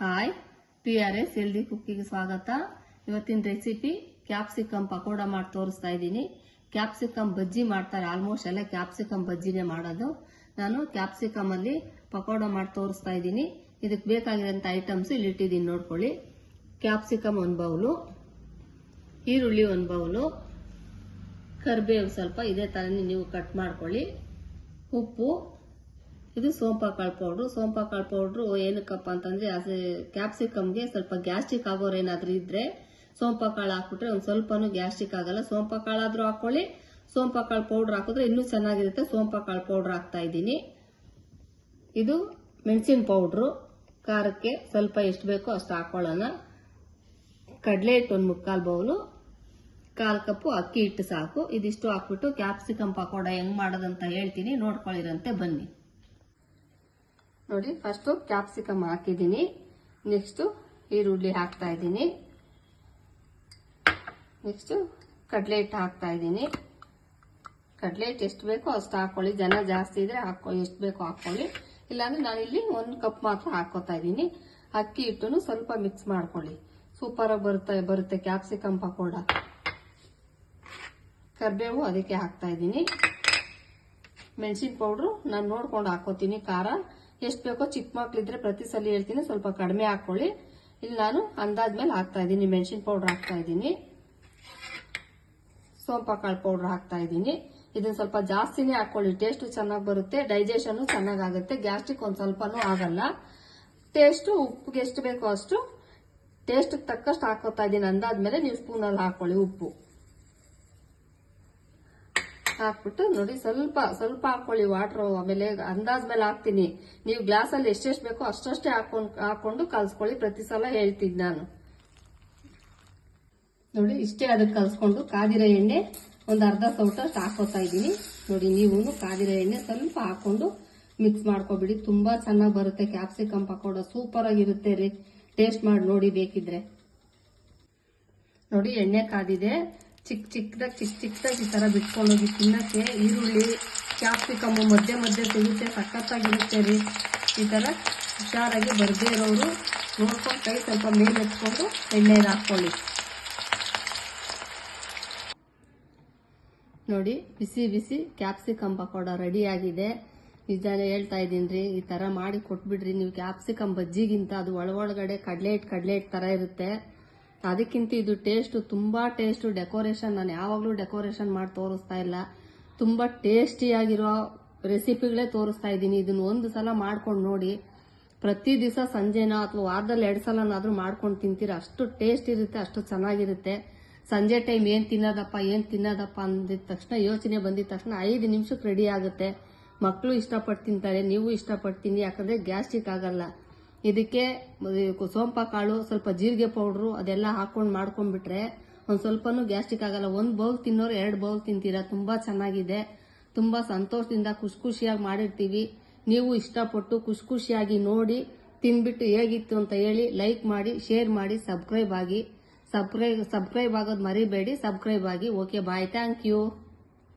Hi, PRS healthy ಕುಕ್ಕಿಗೆ ಸ್ವಾಗತ. ಇವತ್ತಿನ recipe capsicum pakoda ಮಾಡಿ ತೋರಿಸ್ತಾ ಇದ್ದೀನಿ. ಕ್ಯಾಪ್ಸಿಕಮ್ ಬಜ್ಜಿ ಮಾಡ್ತಾರೆ, ಆಲ್ಮೋಸ್ಟ್ ಎಲ್ಲ ಕ್ಯಾಪ್ಸಿಕಮ್ ಬಜ್ಜಿನೇ ಮಾಡೋದು. ನಾನು ಕ್ಯಾಪ್ಸಿಕಮ್ ಅಲ್ಲಿ ಪಕೋಡ ಮಾಡಿ ತೋರಿಸ್ತಾ ಇದ್ದೀನಿ. ಇದಕ್ಕೆ ಬೇಕಾಗಿರೋಂಥ ಐಟಮ್ಸ್ ಇಲ್ಲಿ ಇಟ್ಟಿದ್ದೀನಿ, ನೋಡ್ಕೊಳ್ಳಿ. ಕ್ಯಾಪ್ಸಿಕಮ್ 1 ಬೌಲು, ಈರುಳ್ಳಿ 1 ಬೌಲು, ಕರಿಬೇವು ಸ್ವಲ್ಪ ಇದೇ ತರನೇ ನೀವು ಕಟ್ ಮಾಡ್ಕೊಳ್ಳಿ, ಉಪ್ಪು, ಇದು ಸೋಂಪಾಕಾಳು ಪೌಡ್ರು. ಸೋಂಪಾಕಾಳು ಪೌಡ್ರು ಏನಕ್ಕಪ್ಪ ಅಂತಂದ್ರೆ ಕ್ಯಾಪ್ಸಿಕಮ್ಗೆ ಸ್ವಲ್ಪ ಗ್ಯಾಸ್ಟ್ರಿಕ್ ಆಗೋರೇನಾದ್ರೂ ಇದ್ರೆ ಸೋಂಪಾಕಾಳು ಹಾಕ್ಬಿಟ್ರೆ ಒಂದ್ ಸ್ವಲ್ಪನೂ ಗ್ಯಾಸ್ಟ್ರಿಕ್ ಆಗಲ್ಲ. ಸೋಂಪಾಕಾಳಾದ್ರೂ ಹಾಕೊಳ್ಳಿ, ಸೋಂಪಾಕಾಳು ಪೌಡ್ರ್ ಹಾಕಿದ್ರೆ ಇನ್ನೂ ಚೆನ್ನಾಗಿರುತ್ತೆ. ಸೋಂಪಾಕಾಳು ಪೌಡ್ರ್ ಹಾಕ್ತಾ ಇದ್ದೀನಿ. ಇದು ಮೆಣಸಿನ ಪೌಡ್ರು, ಖಾರಕ್ಕೆ ಸ್ವಲ್ಪ ಎಷ್ಟು ಬೇಕೋ ಅಷ್ಟು ಹಾಕೊಳ್ಳೋಣ. ಕಡಲೆ ಹಿಟ್ಟು 1 ಮುಕ್ಕಾಲು ಬೌಲು, 1/4 ಕಪ್ಪು ಅಕ್ಕಿ ಹಿಟ್ಟು ಸಾಕು. ಇದಿಷ್ಟು ಹಾಕ್ಬಿಟ್ಟು ಕ್ಯಾಪ್ಸಿಕಮ್ ಪಕೋಡ ಹೆಂಗ್ ಮಾಡೋದಂತ ಹೇಳ್ತೀನಿ, ನೋಡ್ಕೊಳ್ಳಿರಂತೆ ಬನ್ನಿ. ನೋಡಿ, ಫಸ್ಟ್ ಕ್ಯಾಪ್ಸಿಕಮ್ ಹಾಕಿದ್ದೀನಿ. ನೆಕ್ಸ್ಟ್ ಈರುಳ್ಳಿ ಹಾಕ್ತಾ ಇದ್ದೀನಿ. ನೆಕ್ಸ್ಟ್ ಕಡಲೆ ಹಿಟ್ಟು ಹಾಕ್ತಾ ಇದ್ದೀನಿ. ಕಡಲೆ ಹಿಟ್ಟು ಎಷ್ಟು ಬೇಕೋ ಅಷ್ಟು ಹಾಕೊಳ್ಳಿ. ಜನ ಜಾಸ್ತಿ ಇದ್ರೆ ಹಾಕೊಳ್ಳಿ, ಎಷ್ಟು ಬೇಕೋ ಹಾಕೊಳ್ಳಿ. ಇಲ್ಲಾಂದ್ರೆ ನಾನಿಲ್ಲಿ 1 ಕಪ್ ಮಾತ್ರ ಹಾಕೋತಾ ಇದ್ದೀನಿ. ಅಕ್ಕಿ ಹಿಟ್ಟನ್ನು ಸ್ವಲ್ಪ ಮಿಕ್ಸ್ ಮಾಡ್ಕೊಳ್ಳಿ, ಸೂಪರ್ ಆಗಿ ಬರುತ್ತೆ ಕ್ಯಾಪ್ಸಿಕಮ್ ಪಕೋಡ. ಕರಿಬೇವು ಅದಕ್ಕೆ ಹಾಕ್ತಾ ಇದ್ದೀನಿ. ಮೆಣಸಿನ ಪೌಡ್ರು ನಾನು ನೋಡ್ಕೊಂಡು ಹಾಕೋತೀನಿ. ಖಾರ ಎಷ್ಟು ಬೇಕೋ, ಚಿಕ್ಕ ಮಕ್ಳಿದ್ರೆ ಪ್ರತಿ ಸಲ ಹೇಳ್ತೀನಿ ಸ್ವಲ್ಪ ಕಡಿಮೆ ಹಾಕೊಳ್ಳಿ. ಇಲ್ಲಿ ನಾನು ಅಂದಾಜ್ಮೇಲೆ ಹಾಕ್ತಾ ಇದ್ದೀನಿ. ಮೆಣಸಿನ ಪೌಡ್ರ್ ಹಾಕ್ತಾ ಇದ್ದೀನಿ, ಸೋಂಪಾಕಾಳು ಪೌಡ್ರ್ ಹಾಕ್ತಾ ಇದ್ದೀನಿ. ಇದನ್ನ ಸ್ವಲ್ಪ ಜಾಸ್ತಿನೇ ಹಾಕೊಳ್ಳಿ, ಟೇಸ್ಟ್ ಚೆನ್ನಾಗಿ ಬರುತ್ತೆ, ಡೈಜೆಷನ್ ಚೆನ್ನಾಗಾಗುತ್ತೆ, ಗ್ಯಾಸ್ಟ್ರಿಕ್ ಒಂದ್ ಸ್ವಲ್ಪನೂ ಆಗಲ್ಲ. ಟೇಸ್ಟ್ ಉಪ್ಪಿಗೆ ಎಷ್ಟು ಬೇಕೋ ಅಷ್ಟು ಟೇಸ್ಟ್ ತಕ್ಕಷ್ಟು ಹಾಕೋತಾ ಇದ್ದೀನಿ. ಅಂದಾದ್ಮೇಲೆ ನೀವು ಸ್ಪೂನಲ್ಲಿ ಹಾಕೊಳ್ಳಿ ಉಪ್ಪು ಹಾಕ್ಬಿಟ್ಟು. ನೋಡಿ, ಸ್ವಲ್ಪ ಸ್ವಲ್ಪ ಹಾಕೊಳ್ಳಿ ವಾಟರ್, ಆಮೇಲೆ ಅಂದಾಜ್ಮೇಲೆ ಹಾಕ್ತೀನಿ. ನೀವು ಗ್ಲಾಸಲ್ಲಿ ಎಷ್ಟೆಷ್ಟು ಬೇಕೋ ಅಷ್ಟಷ್ಟೇ ಹಾಕೊಂಡು ಕಲ್ಸ್ಕೊಳ್ಳಿ. ಪ್ರತಿ ಸಲ ಹೇಳ್ತೀನಿ ನಾನು. ನೋಡಿ, ಇಷ್ಟೇ ಅದಕ್ಕೆ ಕಲ್ಸ್ಕೊಂಡು ಕಾದಿರೋ ಎಣ್ಣೆ ಒಂದು ಅರ್ಧ ಸೌಟಷ್ಟು ಹಾಕೋತಾ ಇದ್ದೀನಿ. ನೋಡಿ, ನೀವು ಕಾದಿರೋ ಎಣ್ಣೆ ಸ್ವಲ್ಪ ಹಾಕೊಂಡು ಮಿಕ್ಸ್ ಮಾಡ್ಕೊಬಿಡಿ. ತುಂಬಾ ಚೆನ್ನಾಗಿ ಬರುತ್ತೆ ಕ್ಯಾಪ್ಸಿಕಮ್ ಪಕೋಡ, ಸೂಪರ್ ಆಗಿರುತ್ತೆ ರೀ. ಟೇಸ್ಟ್ ಮಾಡಿ ನೋಡಿ ಬೇಕಿದ್ರೆ. ನೋಡಿ, ಎಣ್ಣೆ ಕಾದಿದೆ. ಚಿಕ್ಕ ಚಿಕ್ಕದಾಗಿ ಈ ತರ ಬಿಟ್ಕೊಂಡೋಗಿ ತಿನ್ನಕ್ಕೆ. ಈರುಳ್ಳಿ ಕ್ಯಾಪ್ಸಿಕಮ್ ಮಧ್ಯೆ ಸಿಗುತ್ತೆ, ಸಖತ್ತಾಗಿರುತ್ತೆ ರೀ. ಈ ತರ ಹುಷಾರಾಗಿ ಬರ್ದೇ ಇರೋರು ನೋಡ್ಕೊಂಡು ಕೈ ಸ್ವಲ್ಪ ಮೇಲೆ ಎತ್ಕೊಂಡು ಎಣ್ಣೆಗೆ ಹಾಕೊಳ್ಳಿ. ನೋಡಿ, ಬಿಸಿ ಬಿಸಿ ಕ್ಯಾಪ್ಸಿಕಮ್ ಪಕೋಡ ರೆಡಿ ಆಗಿದೆ. ನಿಜಾನೇ ಹೇಳ್ತಾ ಇದ್ದೀನಿ, ಈ ತರ ಮಾಡಿ ಕೊಟ್ಬಿಡ್ರಿ ನೀವು. ಕ್ಯಾಪ್ಸಿಕಮ್ ಬಜ್ಜಿಗಿಂತ ಅದು ಒಳಗಡೆ ಕಡಲೆ ಹಿಟ್ಟು ತರ ಇರುತ್ತೆ. ಅದಕ್ಕಿಂತ ಇದು ಟೇಸ್ಟ್ ತುಂಬಾ ಟೇಸ್ಟ್. ಡೆಕೋರೇಷನ್ ನಾನು ಯಾವಾಗ್ಲೂ ಡೆಕೋರೇಷನ್ ಮಾಡಿ ತೋರಿಸ್ತಾ ಇಲ್ಲ, ತುಂಬಾ ಟೇಸ್ಟಿಯಾಗಿರೋ ರೆಸಿಪಿಗಳೇ ತೋರಿಸ್ತಾ ಇದ್ದೀನಿ. ಇದನ್ನ ಒಂದು ಸಲ ಮಾಡ್ಕೊಂಡು ನೋಡಿ. ಪ್ರತಿ ದಿವಸ ಸಂಜೆನ ಅಥವಾ ವಾರದಲ್ಲಿ 2 ಸಲನಾದ್ರೂ ಮಾಡ್ಕೊಂಡು ತಿಂತೀರ. ಅಷ್ಟು ಟೇಸ್ಟ್ ಇರುತ್ತೆ, ಅಷ್ಟು ಚೆನ್ನಾಗಿರುತ್ತೆ. ಸಂಜೆ ಟೈಮ್ ಏನ್ ತಿನ್ನೋದಪ್ಪ ಅಂದಿದ ತಕ್ಷಣ, ಯೋಚನೆ ಬಂದಿದ ತಕ್ಷಣ 5 ನಿಮಿಷಕ್ಕೆ ರೆಡಿ ಆಗುತ್ತೆ. ಮಕ್ಕಳು ಇಷ್ಟಪಟ್ಟು ತಿಂತಾರೆ, ನೀವು ಇಷ್ಟಪಟ್ಟು ತಿನ್ನಿ, ಯಾಕಂದ್ರೆ ಗ್ಯಾಸ್ಟ್ರಿಕ್ ಆಗಲ್ಲ. ಇದಕ್ಕೆ ಸೋಂಪಾಕಾಳು, ಸ್ವಲ್ಪ ಜೀರಿಗೆ ಪೌಡ್ರು ಅದೆಲ್ಲ ಹಾಕೊಂಡು ಮಾಡ್ಕೊಂಡ್ಬಿಟ್ರೆ ಒಂದ್ ಸ್ವಲ್ಪನೂ ಗ್ಯಾಸ್ಟ್ರಿಕ್ ಆಗಲ್ಲ. 1 ಬೌಲ್ ತಿನ್ನೋರು 2 ಬೌಲ್ ತಿಂತೀರಾ. ತುಂಬಾ ಚೆನ್ನಾಗಿದೆ, ತುಂಬಾ ಸಂತೋಷದಿಂದ ಖುಷಿಯಾಗಿ ಮಾಡಿರ್ತೀವಿ. ನೀವು ಇಷ್ಟಪಟ್ಟು ಖುಷಿಯಾಗಿ ನೋಡಿ ತಿನ್ಬಿಟ್ಟು ಹೇಗಿತ್ತು ಅಂತ ಹೇಳಿ ಲೈಕ್ ಮಾಡಿ, ಶೇರ್ ಮಾಡಿ, ಸಬ್ಸ್ಕ್ರೈಬ್ ಆಗೋದು ಮರಿಬೇಡಿ. ಸಬ್ಸ್ಕ್ರೈಬ್ ಆಗಿ. Okay, bye, thank you.